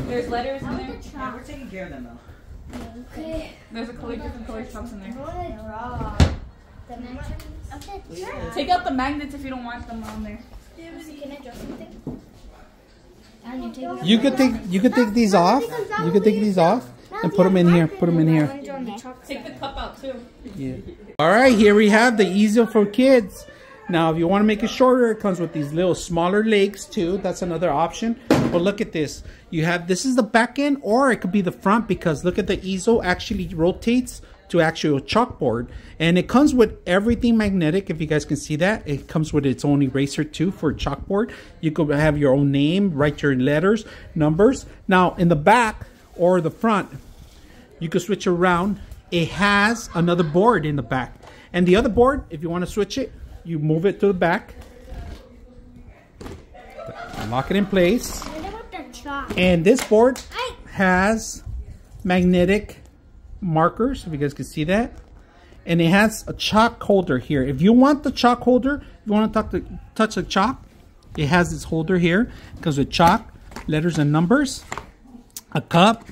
There's letters in there. Yeah, we're taking care of them though. Okay. There's a color, different color chalks in there. Take out the magnets if you don't want them on there. Can I draw something? You could take these off. You could take these off and put them in here. Put them in here. Take the cup out too. Yeah. All right, here we have the easel for kids. Now, if you want to make it shorter, it comes with these little smaller legs too. That's another option. But look at this. You have, this is the back end, or it could be the front, because look at the easel actually rotates to actual chalkboard, and it comes with everything magnetic. If you guys can see that, it comes with its own eraser too for chalkboard. You could have your own name, write your letters, numbers. Now in the back or the front, you could switch around. It has another board in the back, and the other board, if you want to switch it, you move it to the back, lock it in place, and this board has magnetic markers, if you guys can see that, and it has a chalk holder here. If you want the chalk holder, if you want to touch the chalk, it has this holder here. It comes with chalk, letters and numbers, a cup,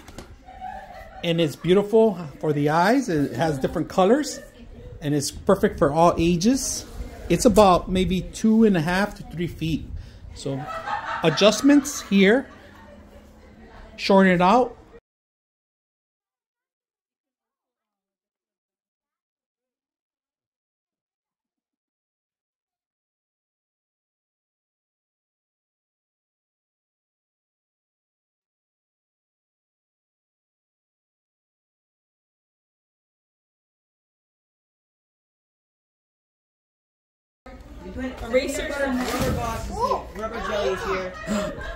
and it's beautiful for the eyes. It has different colors, and it's perfect for all ages. It's about maybe 2.5 to 3 feet. So adjustments here, shorten it out. Erasers and rubber jellies here.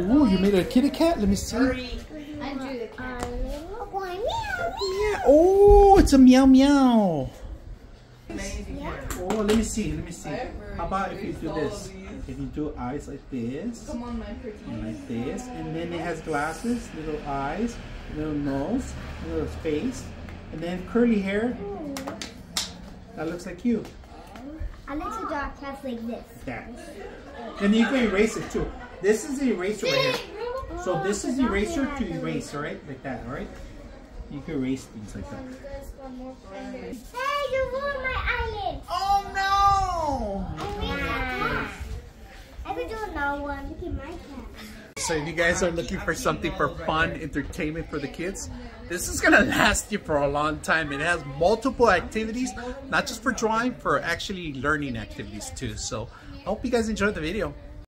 Ooh, you made a kitty cat? Let me see. I drew the cat. Yeah. Oh, it's a meow meow. Oh, let me see. Let me see. How about if you do this? If you do eyes like this, and like this, and then it has glasses, little eyes, little nose, little face, and then curly hair. That looks like you. I like to draw cats like this. That. And you can erase it too. This is the eraser right here. So this is the eraser to erase, alright? Like that, alright? You can erase things like that. Hey, you ruined my eyelid. Oh no! I could do another one. Look at my cat. So if you guys are looking for something for fun, entertainment for the kids, this is gonna last you for a long time. It has multiple activities, not just for drawing, for actually learning activities too. So I hope you guys enjoyed the video.